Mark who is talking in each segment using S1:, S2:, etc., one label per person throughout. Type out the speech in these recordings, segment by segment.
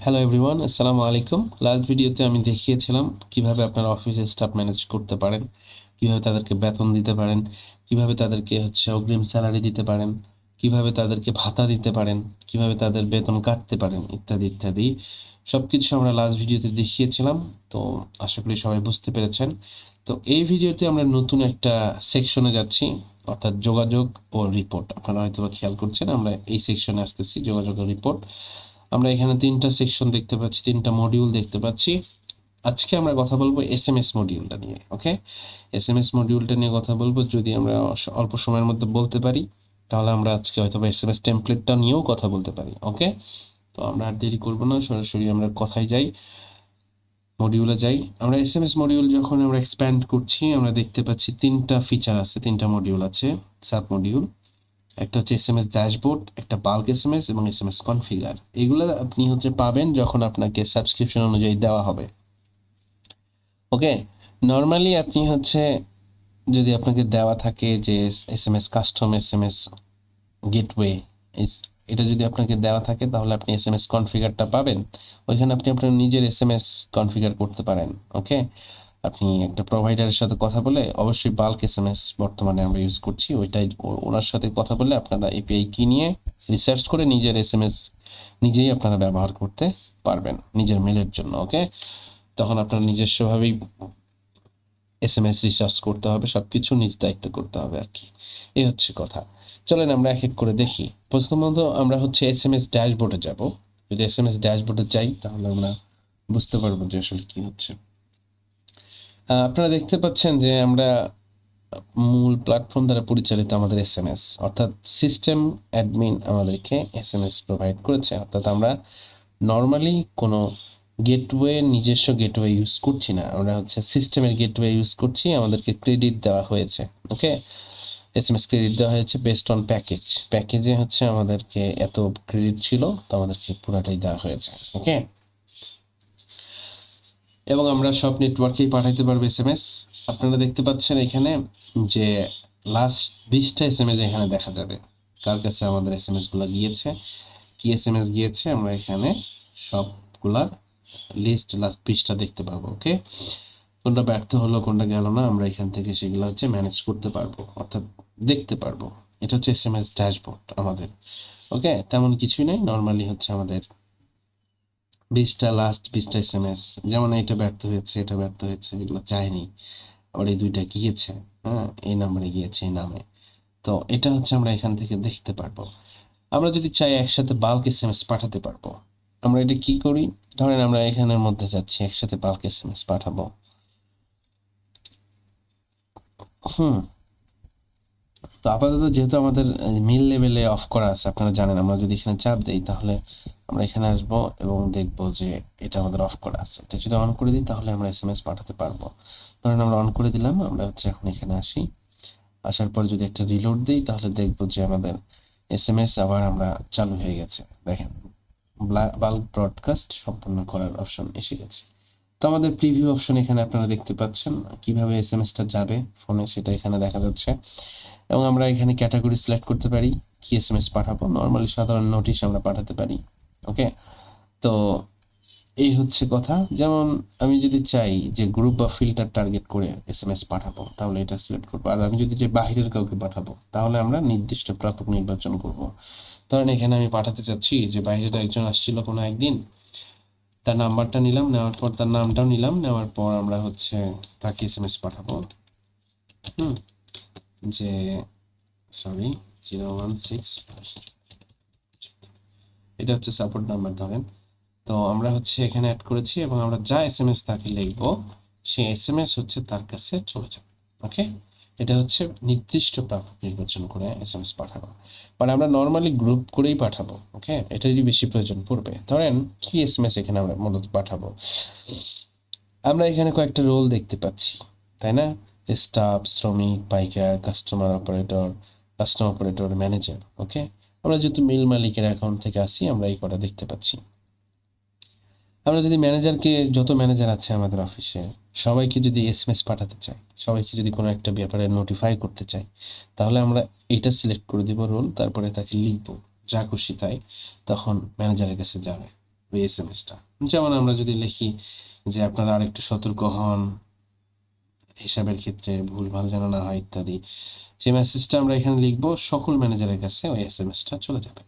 S1: Hello everyone, আসসালামু আলাইকুম। Last ভিডিওতে আমি দেখিয়েছিলাম কিভাবে আপনার অফিসের স্টাফ ম্যানেজ করতে পারেন, কিভাবে তাদেরকে বেতন দিতে পারেন, কিভাবে তাদেরকে অগ্রিম স্যালারি দিতে পারেন, কিভাবে তাদেরকে ভাতা দিতে পারেন, কিভাবে তাদের বেতন কাটতে পারেন, ইত্যাদি ইত্যাদি সব কিছু আমরা লাস্ট ভিডিওতে দেখিয়েছিলাম। তো আশা করি সবাই বুঝতে পেরেছেন। তো এই ভিডিওতে আমরা নতুন একটা সেকশনে যাচ্ছি, অর্থাৎ যোগাযোগ ও রিপোর্ট। আপনারা হয়তো খেয়াল করছেন আমরা এই সেকশনে আসতেছি, যোগাযোগ ও রিপোর্ট। আমরা এখানে 3টা সেকশন দেখতে পাচ্ছি, 3টা মডিউল দেখতে পাচ্ছি। আজকে আমরা কথা বলবো এসএমএস মডিউলটা নিয়ে। ওকে, এসএমএস মডিউলটা নিয়ে কথা বলবো। যদি আমরা অল্প সময়ের মধ্যে বলতে পারি তাহলে আমরা আজকে হয়তো এসএমএস টেমপ্লেটটা নিয়েও কথা বলতে পারি। ওকে, তো আমরা আর দেরি করবো না, সরাসরি আমরা কথায় যাই, মডিউলে যাই। আমরা এসএমএস মডিউল যখন আমরা এক্সপ্যান্ড করছি আমরা দেখতে পাচ্ছি 3টা ফিচার আছে, 3টা মডিউল আছে, সাব মডিউল। একটা হচ্ছে এসএমএস ড্যাশবোর্ড, একটা বাল্ক এসএমএস এবং এসএমএস কনফিগার। এগুলো আপনি পাবেন যখন আপনাকে সাবস্ক্রিপশন অনুযায়ী দেওয়া হবে। ওকে, নর্মালি আপনি যদি আপনাকে দেওয়া থাকে যে এসএমএস কাস্টম এসএমএস গেটওয়ে, এটা যদি আপনাকে দেওয়া থাকে তাহলে আপনি এসএমএস কনফিগারটা পাবেন। ওইখানে আপনি আপনার নিজের এসএমএস কনফিগার করতে পারেন। ওকে, আপনি একটা প্রোভাইডারের সাথে কথা বলে, অবশ্যই বাল্ক এসএমএস বর্তমানে আমরা ইউজ করছি, ওইটাই ওনার সাথে কথা বলে আপনারা এপিআই কি নিয়ে রিসার্চ করে নিজের এসএমএস নিজেই আপনারা ব্যবহার করতে পারবেন নিজের মেলের জন্য। ওকে, তখন আপনার নিজস্বভাবেই এসএমএস রিসার্চ করতে হবে, সব কিছু নিজ দায়িত্ব করতে হবে আর কি। এই হচ্ছে কথা। চলেন আমরা এক এক করে দেখি। প্রথমত আমরা এসএমএস ড্যাশবোর্ডে যাব। যদি এসএমএস ড্যাশবোর্ডে যাই তাহলে আমরা বুঝতে পারবো যে আসলে কি হচ্ছে। আপনারা দেখতে পাচ্ছেন যে আমরা মূল প্ল্যাটফর্ম দ্বারা পরিচালিত আমাদের এসএমএস, অর্থাৎ সিস্টেম অ্যাডমিন আমাদেরকে এসএমএস প্রোভাইড করেছে। অর্থাৎ আমরা নর্মালি কোনো গেটওয়ে, নিজস্ব গেটওয়ে ইউজ করছি না, আমরা সিস্টেমের গেটওয়ে ইউজ করছি। আমাদেরকে ক্রেডিট দেওয়া হয়েছে। ওকে, এসএমএস ক্রেডিট দেওয়া হয়েছে বেসড অন প্যাকেজে আমাদেরকে এত ক্রেডিট ছিল, তো আমাদেরকে পুরাটাই দেওয়া হয়েছে। ওকে, এবং আমরা সব নেটওয়ার্কেই পাঠাইতে পারবো এসএমএস। আপনারা দেখতে পাচ্ছেন এখানে যে লাস্ট 20টা এসএমএস এখানে দেখা যাবে, কার কাছে আমাদের এসএমএসগুলো গিয়েছে, কি এসএমএস গিয়েছে, আমরা এখানে সবগুলার লিস্ট লাস্ট 20টা দেখতে পাবো। ওকে, কোনটা ব্যর্থ হলো কোনটা গেল না আমরা এখান থেকে সেগুলো ম্যানেজ করতে পারবো, অর্থাৎ দেখতে পারবো। এটা এসএমএস ড্যাশবোর্ড আমাদের। ওকে, তেমন কিছুই নেই, নর্মালি আমাদের 20টা এসএমএস, যেমন এটা ব্যর্থ হয়েছে, এটা ব্যর্থ হয়েছে, এগুলো চাইনি, আবার এই 2টা গিয়েছে, হ্যাঁ এই নাম্বারে গিয়েছে, এই নামে। তো এটা আমরা এখান থেকে দেখতে পারবো। আমরা যদি চাই একসাথে বাল্ক এসএমএস পাঠাতে পারবো। আমরা এটা কি করি, ধরেন আমরা এখানের মধ্যে যাচ্ছি, একসাথে বাল্ক এসএমএস পাঠাবো। তো আপাতত যেহেতু আমাদের মিল লেভেলে অফ করা আছে, আপনারা জানেন, আমরা যদি এখানে চাপ দিই তাহলে আমরা এখানে আসবো এবং দেখবো যে এটা আমাদের অফ করা আছে। তো যদি অন করে দিই তাহলে আমরা এসএমএস পাঠাতে পারবো। ধরেন আমরা অন করে দিলাম, আমরা এখন এখানে আসি, আসার পর যদি একটা রিলোড দিই তাহলে দেখবো যে আমাদের এসএমএস আবার আমরা চালু হয়ে গেছে। দেখেন, বাল্ক ব্রডকাস্ট সম্পন্ন করার অপশন এসে গেছে। তো আমাদের প্রিভিউ অপশন এখানে আপনারা দেখতে পাচ্ছেন, কিভাবে এসএমএসটা যাবে ফোনে সেটা এখানে দেখা যাচ্ছে। এবং আমরা এখানে ক্যাটাগরি সিলেক্ট করতে পারি, কি এসএমএস পাঠাবো। নর্মালি সাধারণ নোটিশ আমরা পাঠাতে পারি। ওকে, তো এই কথা। যেমন আমি যদি চাই যে গ্রুপ বা ফিল্টার টার্গেট করে এসএমএস পাঠাবো তাহলে এটা সিলেক্ট করবো। আর আমি যদি যে বাহিরের কাউকে পাঠাবো তাহলে আমরা নির্দিষ্ট প্রাপক নির্বাচন করব। ধরেন এখানে আমি পাঠাতে চাচ্ছি যে বাইরের একজন আসছিল কোনো একদিন, তার নাম্বারটা নিলাম, নেওয়ার পর তার নামটাও নিলাম, নেওয়ার পর আমরা তাকে এসএমএস পাঠাবো। যে সরি 016, এটা সাপোর্ট নাম্বার ধরেন। তো আমরা এখানে অ্যাড করেছি এবং আমরা যা এসএমএস তাকে লিখবো সেই এসএমএস তার কাছে চলে যাবে। ওকে, এটা নির্দিষ্ট প্রাপক নির্বাচন করে এসএমএস পাঠাবো। মানে আমরা নর্মালি গ্রুপ করেই পাঠাবো। ওকে, এটারই বেশি প্রয়োজন পড়বে। ধরেন কি এসএমএস এখানে আমরা মূলত পাঠাবো, আমরা এখানে কয়েকটা রোল দেখতে পাচ্ছি, তাই না? স্টাফ, শ্রমিক, পাইকার, কাস্টম অপারেটর, ম্যানেজার। ওকে, আমরা যেহেতু মিল মালিকের অ্যাকাউন্ট থেকে আসি আমরা এই কটা দেখতে পাচ্ছি। আমরা যদি ম্যানেজারকে, যত ম্যানেজার আছে আমাদের অফিসে সবাইকে যদি এসএমএস পাঠাতে চাই, সবাইকে যদি কোনো একটা ব্যাপারে নোটিফাই করতে চাই, তাহলে আমরা এটা সিলেক্ট করে দিব রোল, তারপরে তাকে লিখবো যা খুশি তাই, তখন ম্যানেজারের কাছে যাবে। ওই এসএমএসটা। যেমন আমরা যদি লিখি যে আপনারা আরেকটু সতর্ক হন, হিসাবের ক্ষেত্রে ভুলভাল যেন না হয় ইত্যাদি, সেই মেসেজটা আমরা এখানে লিখবো, সকল ম্যানেজারের কাছে ওই এসএমএসটা চলে যাবে।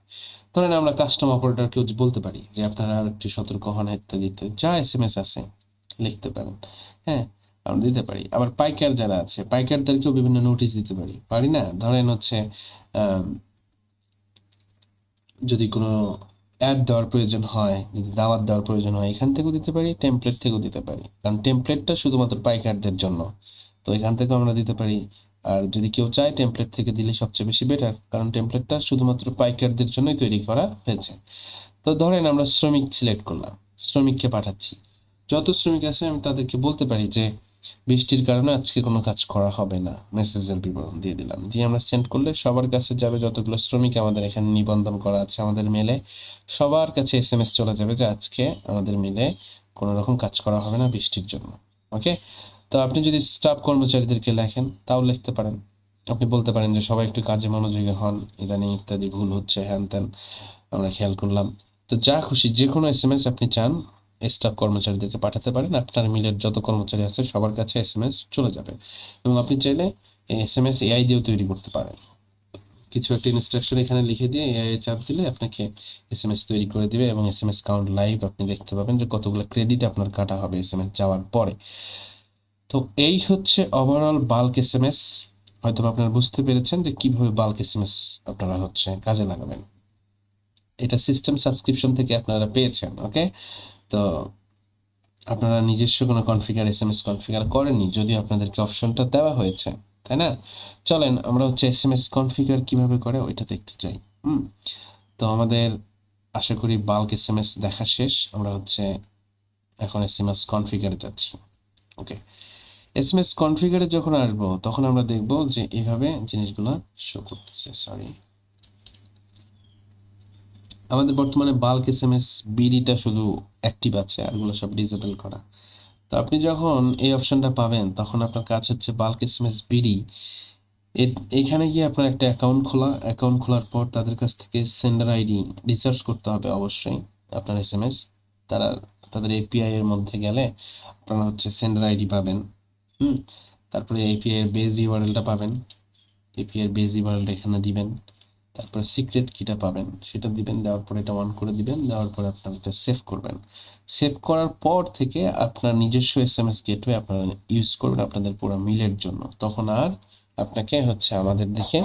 S1: ধরেন আমরা কাস্টম অপারেটরকেও বলতে পারি যে আপনারা আরেকটু সতর্ক হন ইত্যাদি ইত্যাদি, যা এসএমএস আছে লিখতে পারেন। হ্যাঁ, আমরা দিতে পারি। আবার পাইকার যারা আছে, পাইকারদেরকেও বিভিন্ন নোটিশ দিতে পারি, পারি না? ধরেন হচ্ছে যদি কোনো অ্যাড দেওয়ার প্রয়োজন হয়, যদি দাওয়াত দেওয়ার প্রয়োজন হয়, এখান থেকেও দিতে পারি, টেমপ্লেট থেকেও দিতে পারি, কারণ টেমপ্লেটটা শুধুমাত্র পাইকারদের জন্য, তো এখান থেকেও আমরা দিতে পারি। আর যদি কেউ চায় টেমপ্লেট থেকে দিলে সবচেয়ে বেশি বেটার, কারণ টেমপ্লেটটা শুধুমাত্র পাইকারদের জন্যই তৈরি করা হয়েছে। তো ধরেন আমরা শ্রমিক সিলেক্ট করলাম, শ্রমিককে পাঠাচ্ছি। যত শ্রমিক আছে আমি তাদেরকে বলতে পারি যে বৃষ্টির কারণে আজকে কোনো কাজ করা হবে না, মেসেজের বিবরণ দিয়ে দিলাম, দিয়ে আমরা সেন্ড করলে সবার কাছে যাবে, যতগুলো শ্রমিক আমাদের এখানে নিবন্ধন করা আছে আমাদের মেলে, সবার কাছে এসএমএস চলে যাবে যে আজকে আমাদের মিলে কোনো রকম কাজ করা হবে না বৃষ্টির জন্য। ওকে, তো আপনি যদি স্টাফ কর্মচারীদেরকে লেখেন তাও লিখতে পারেন। আপনি বলতে পারেন যে সবাই একটু কাজে মনোযোগী হন, ইদানিং ইত্যাদি ভুল হচ্ছে, হ্যান ত্যান আমরা খেয়াল করলাম। তো যা খুশি যে কোনো এসএমএস আপনি চান স্টাফ কর্মচারীদেরকে পাঠাতে পারেন, আপনার মিলের যত কর্মচারী আছে সবার কাছে এসএমএস চলে যাবে। এবং আপনি চাইলে এসএমএস এআই দিয়েও তৈরি করতে পারেন। কিছু একটা ইনস্ট্রাকশন এখানে লিখে দিয়ে এআই চাপ দিলে আপনাকে এসএমএস তৈরি করে দিবে, এবং এসএমএস কাউন্ট লাইভ আপনি দেখতে পাবেন যে কতগুলো ক্রেডিট আপনার কাটা হবে এসএমএস যাওয়ার পরে। তো এই হচ্ছে ওভারঅল বাল্ক এসএমএস। হয়তো আপনারা বুঝতে পেরেছেন যে কিভাবে বাল্ক এসএমএস আপনারা হচ্ছে কাজে লাগাবেন। এটা সিস্টেম সাবস্ক্রিপশন থেকে আপনারা পেয়েছেন। ওকে, তো আপনারা নিজস্ব কোনো এসএমএস কনফিগার করেননি, যদিও আপনাদেরকে অপশনটা দেওয়া হয়েছে, তাই না? চলেন আমরা হচ্ছে এসএমএস কনফিগার কিভাবে করে ওইটাতে একটু যাই। তো আমাদের আশা করি বাল্ক এসএমএস দেখা শেষ, আমরা হচ্ছে এখন এসএমএস কনফিগারে যাচ্ছি। ওকে, এসএমএস কনফিগারে যখন আসবো তখন আমরা দেখব যে এইভাবে জিনিসগুলো শো করতেছে। সরি, আমাদের বর্তমানে বাল্ক এসএমএস বিডিটা শুধু অ্যাক্টিভ আছে, আরগুলো সব ডিসেবল করা। তো আপনি যখন এই অপশনটা পাবেন তখন আপনার কাজ হচ্ছে বাল্ক এসএমএস বিডি, এখানে গিয়ে আপনার একটা অ্যাকাউন্ট খোলার পর তাদের কাছ থেকে সেন্ডার আইডি রিসার্চ করতে হবে অবশ্যই আপনার এসএমএস। তাদের এপিআই এর মধ্যে গেলে আপনারা হচ্ছে সেন্ডার আইডি পাবেন। তারপরে এপিআই এর বেস ইউআরএলটা পাবেন, এপিআই এর বেস ইউআরএলটা এখানে দিবেন, তারপরে সিক্রেট কিটা পাবেন সেটা দিবেন, দেওয়ার পর এটা অন করে দিবেন, দেওয়ার পরে আপনারা এটা সেভ করবেন। সেভ করার পর থেকে আপনার নিজস্ব এসএমএস গেটওয়ে আপনারা ইউজ করবেন আপনাদের পুরো মিলের জন্য। তখন আর আপনাকে হচ্ছে আমাদের দিকে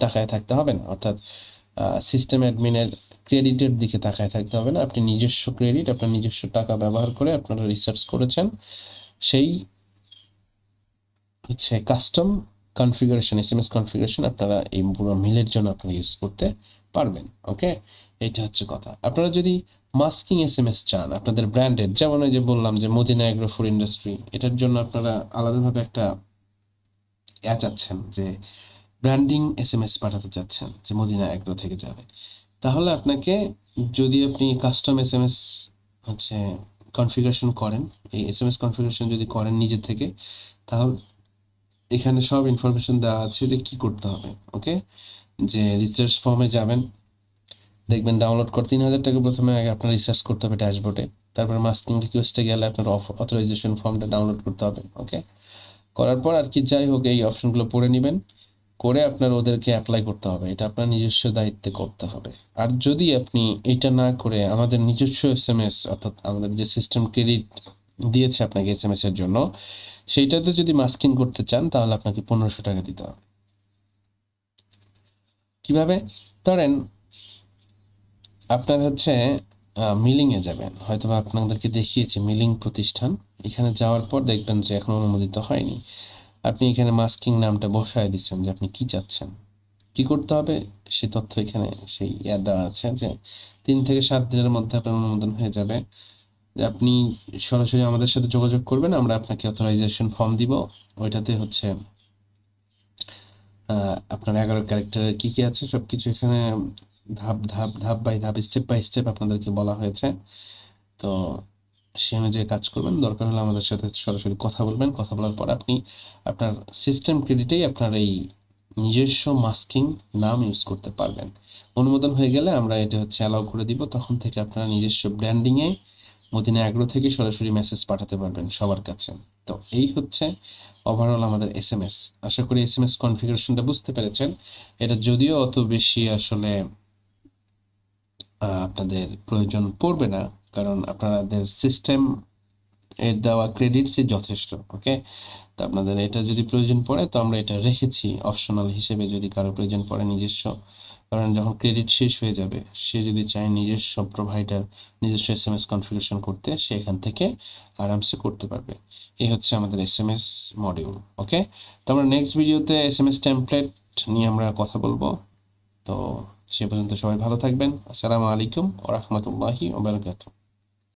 S1: তাকায় থাকতে হবে না, অর্থাৎ সিস্টেম অ্যাডমিনের ক্রেডিটের দিকে তাকায় থাকতে হবে না। আপনি নিজস্ব ক্রেডিট, আপনার নিজস্ব টাকা ব্যবহার করে আপনারা রিসার্চ করেছেন, সেই হচ্ছে কাস্টম কনফিগারেশন, এসএমএস কনফিগারেশন আপনারা এই পুরো মিলের জন্য আপনারা ইউজ করতে পারবেন। ওকে, এইটা হচ্ছে কথা। আপনারা যদি মাস্কিং এসএমএস চান আপনাদের ব্র্যান্ডেড, যেমন ওই যে বললাম যে মদিনা এগ্রো ফুড ইন্ডাস্ট্রি, এটার জন্য আপনারা আলাদাভাবে একটা চাচ্ছেন যে ব্র্যান্ডিং এসএমএস পাঠাতে চাচ্ছেন যে মদিনা এগ্রো থেকে যাবে, তাহলে আপনাকে, যদি আপনি কাস্টম এসএমএস হচ্ছে কনফিগারেশন করেন, এই এসএমএস কনফিগারেশন যদি করেন নিজে থেকে, তাহলে এখানে সব ইনফরমেশন দেওয়া আছে যে কি করতে হবে। ওকে, যে রিসার্চ ফর্মে যাবেন, দেখবেন ডাউনলোড করে 3000 টাকা প্রথমে আগে আপনার রিসার্চ করতে হবে ড্যাশবোর্ডে, তারপর মাস্কিং রিকোয়েস্টে গেলে আপনার অথরাইজেশন ফর্মটা ডাউনলোড করতে হবে। ওকে, করার পর আর কি যাই হোক এই অপশনগুলো পড়ে নেবেন, করে আপনার ওদেরকে অ্যাপ্লাই করতে হবে, এটা আপনার নিজস্ব দায়িত্বে করতে হবে। আর যদি আপনি এটা না করে আমাদের নিজস্ব এসএমএস, অর্থাৎ আমাদের যে সিস্টেম ক্রেডিট দিয়েছে আপনাকে এসএমএস এর জন্য, সেইটাতে যদি মাস্কিং করতে চান তাহলে আপনাকে 1500 টাকা দিতে হবে। কিভাবে? ধরেন আপনার হচ্ছে মিলিংয়ে যাবেন, হয়তো বা আপনাদেরকে দেখিয়েছি মিলিং প্রতিষ্ঠান, এখানে যাওয়ার পর দেখবেন যে এখন অনুমোদিত হয়নি। আপনি এখানে মাস্কিং নামটা বসায় দিচ্ছেন যে আপনি কি চাচ্ছেন, কি করতে হবে সে তথ্য এখানে সেই দেওয়া আছে যে 3 থেকে 7 দিনের মধ্যে আপনার অনুমোদন হয়ে যাবে। যে আপনি সরাসরি আমাদের সাথে যোগাযোগ করবেন, আমরা আপনাকে অথরাইজেশন ফর্ম দিব, ওইটাতে হচ্ছে আপনার 11 ক্যারেক্টারের কি কি আছে সব কিছু এখানে ধাপ বাই ধাপ স্টেপ বাই স্টেপ আপনাদেরকে বলা হয়েছে। তো সে অনুযায়ী কাজ করবেন, দরকার হলে আমাদের সাথে সরাসরি কথা বলবেন, কথা বলার পর আপনি আপনার সিস্টেম ক্রেডিটেই আপনার এই নিজস্ব মাস্কিং নাম ইউজ করতে পারবেন। অনুমোদন হয়ে গেলে আমরা এটা হচ্ছে অ্যালাউ করে দিব, তখন থেকে আপনারা নিজস্ব ব্র্যান্ডিংয়ে মদিনা অ্যাগ্রো থেকে সরাসরি মেসেজ পাঠাতে পারবেন সবার কাছে। তো এই হচ্ছে ওভারঅল আমাদের এসএমএস। আশা করি এসএমএস কনফিগারেশনটা বুঝতে পেরেছেন। এটা যদিও অত বেশি আসলে আপনাদের প্রয়োজন পড়বে না, কারণ আপনাদের সিস্টেম এর দেওয়া ক্রেডিটসই যথেষ্ট। ওকে, তো আপনাদের এটা যদি প্রয়োজন পড়ে তো আমরা এটা রেখেছি অপশনাল হিসেবে, যদি কারো প্রয়োজন পড়ে নিজস্ব। কারণ যখন ক্রেডিট শেষ হয়ে যাবে, সে যদি চায় নিজস্ব প্রোভাইডার নিজস্ব এসএমএস কনফিগারেশন করতে, সে এখান থেকে আরামসে করতে পারবে। এই হচ্ছে আমাদের এসএমএস মডিউল। ওকে, তো আমরা নেক্সট ভিডিওতে এসএমএস টেমপ্লেট নিয়ে আমরা কথা বলবো। তো সে পর্যন্ত সবাই ভালো থাকবেন। আসসালামু আলাইকুম ওয়া রাহমাতুল্লাহি ওয়া বারাকাতুহু।